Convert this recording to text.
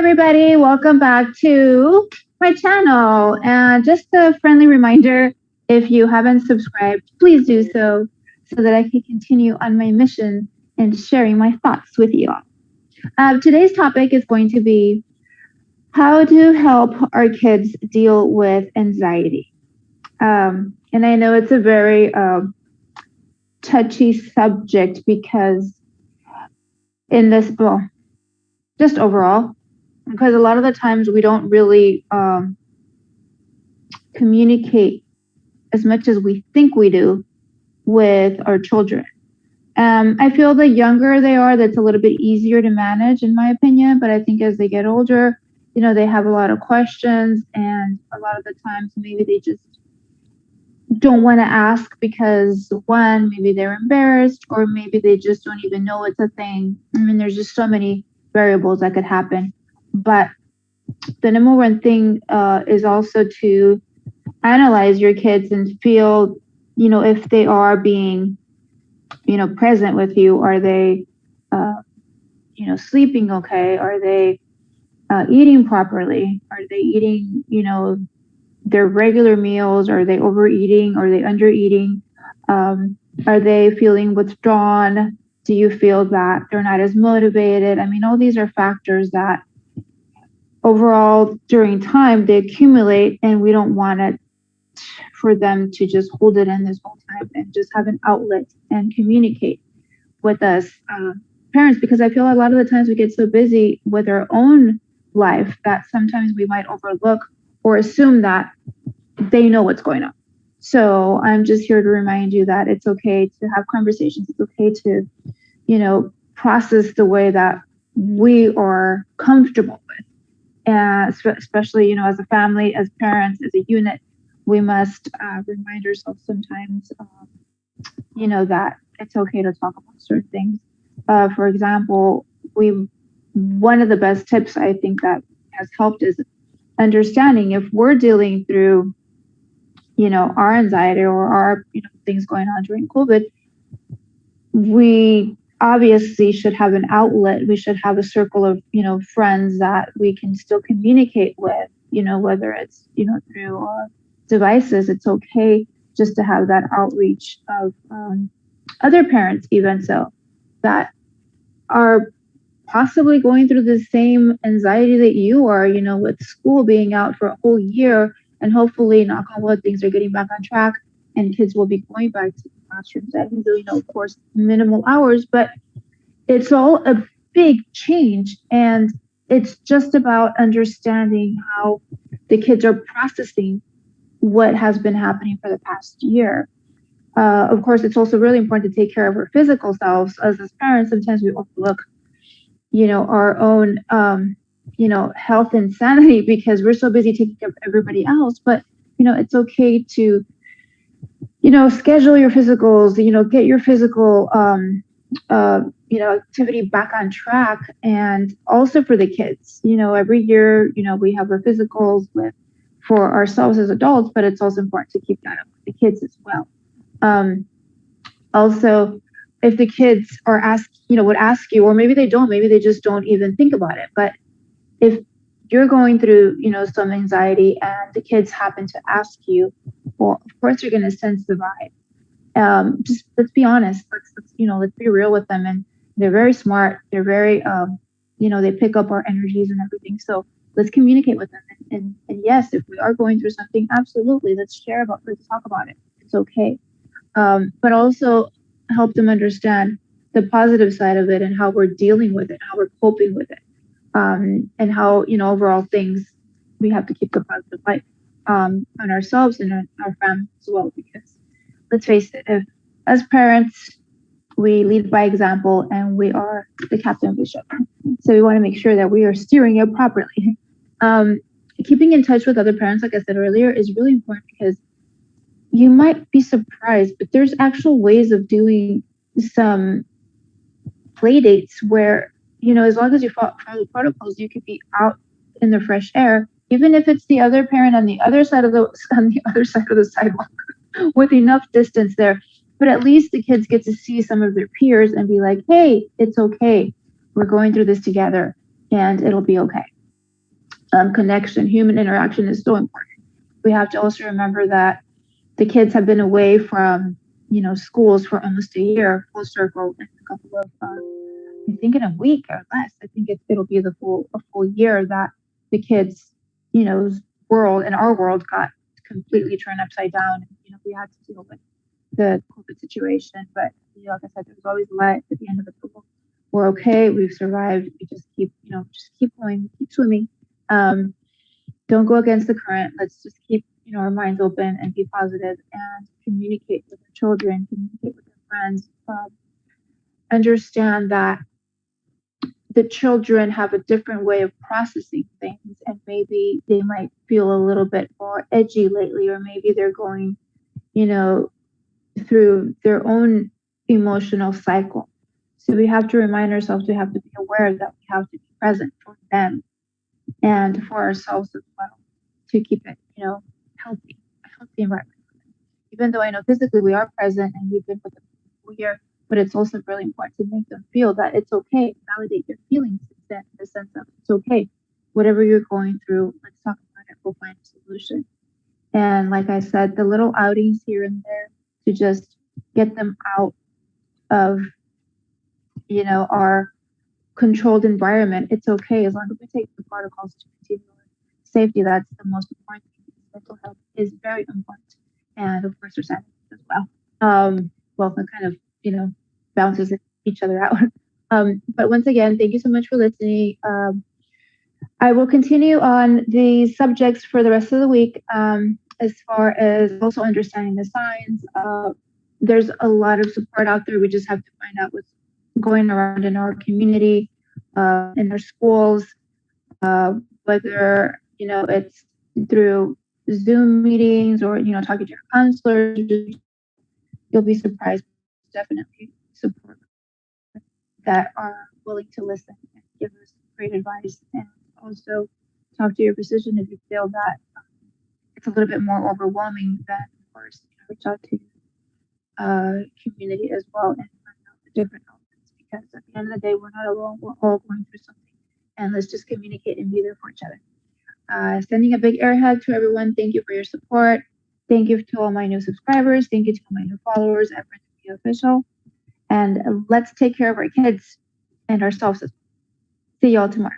everybody. Welcome back to my channel. And just a friendly reminder, if you haven't subscribed, please do so that I can continue on my mission and sharing my thoughts with you all. Today's topic is going to be how to help our kids deal with anxiety. And I know it's a very touchy subject because in this, well, just overall, because a lot of the times we don't really communicate as much as we think we do with our children. I feel the younger they are, that's a little bit easier to manage, in my opinion. But I think as they get older, they have a lot of questions, and a lot of the times maybe they just don't want to ask because one, maybe they're embarrassed, or maybe they just don't even know it's a thing. I mean, there's just so many variables that could happen. But the number one thing is also to analyze your kids and feel, if they are being, present with you. Are they, sleeping okay? Are they eating properly? Are they eating, their regular meals? Are they overeating? Are they undereating? Are they feeling withdrawn? Do you feel that they're not as motivated? I mean, all these are factors that overall during time they accumulate, and we don't want it for them to just hold it in this whole time and just have an outlet and communicate with us parents, because I feel a lot of the times we get so busy with our own life that sometimes we might overlook or assume that they know what's going on. So I'm just here to remind you that it's okay to have conversations. It's okay to, process the way that we are comfortable with. And especially, as a family, as parents, as a unit, we must remind ourselves sometimes, that it's okay to talk about certain things. For example, one of the best tips I think that has helped is understanding if we're dealing through, our anxiety or our, things going on during COVID, we obviously should have an outlet. We should have a circle of, friends that we can still communicate with, whether it's, through devices. It's okay just to have that outreach of other parents, even so, that are possibly going through the same anxiety that you are, with school being out for a whole year, and hopefully, knock on wood, things are getting back on track and kids will be going back to the classrooms. I think, of course, minimal hours, but it's all a big change. And it's just about understanding how the kids are processing what has been happening for the past year. Of course, it's also really important to take care of our physical selves. As parents, sometimes we overlook, our own, health and sanity because we're so busy taking care of everybody else. But, it's okay to, schedule your physicals, get your physical, activity back on track. And also for the kids, every year, we have our physicals for ourselves as adults, but it's also important to keep that up with the kids as well. Also, if the kids would ask you, or maybe they don't, maybe they just don't even think about it. But if you're going through, some anxiety and the kids happen to ask you, well, of course you're going to sense the vibe. Just let's be honest. Let's be real with them. And they're very smart. They're very, they pick up our energies and everything. So let's communicate with them. And yes, if we are going through something, absolutely, let's talk about it. It's okay. But also help them understand the positive side of it and how we're dealing with it, how we're coping with it, and how, overall things, we have to keep the positive light on ourselves and our families as well. Because let's face it, if as parents, we lead by example and we are the captain of the ship. So we want to make sure that we are steering it properly. Keeping in touch with other parents, like I said earlier, is really important because you might be surprised, but there's actual ways of doing some play dates where, as long as you follow the protocols, you could be out in the fresh air, even if it's the other parent on the other side of the sidewalk with enough distance there. But at least the kids get to see some of their peers and be like, hey, it's okay. We're going through this together and it'll be okay. connection, human interaction is so important. We have to also remember that the kids have been away from, schools for almost a year, full circle, in a couple of, I think in a week or less. I think it'll be a full year that the kids, world and our world got completely turned upside down. We had to deal with the COVID situation, but like I said, there's always light at the end of the tunnel. We're okay. We've survived. We just keep going, keep swimming. Don't go against the current. Let's just keep, our minds open and be positive and communicate with our children, communicate with their friends. Understand that the children have a different way of processing things, and maybe they might feel a little bit more edgy lately, or maybe they're going, through their own emotional cycle. So we have to remind ourselves, we have to be aware that we have to be present for them and for ourselves as well to keep it, a healthy environment. Even though I know physically we are present and we've been with them for a year, but it's also really important to make them feel that it's okay, validate their feelings in the sense of it's okay. Whatever you're going through, let's talk about it, we'll find a solution. And like I said, the little outings here and there to just get them out of, our controlled environment. It's okay as long as we take the protocols to continue safety. That's the most important thing. Mental health is very important. And of course, there's sanity as well. Well, it kind of, bounces each other out. But once again, thank you so much for listening. I will continue on these subjects for the rest of the week. As far as also understanding the signs, there's a lot of support out there. We just have to find out what's going around in our community, in our schools, whether it's through Zoom meetings or talking to your counselor. You'll be surprised. Definitely support that are willing to listen and give us great advice, and also talk to your physician if you feel that it's a little bit more overwhelming. Then of course reach out to community as well and find out the different elements, because at the end of the day we're not alone, we're all going through something, and let's just communicate and be there for each other. Sending a big air hug to everyone. Thank you for your support. Thank you to all my new subscribers. Thank you to all my new followers at Friends of You Official. And let's take care of our kids and ourselves as well. See y'all tomorrow.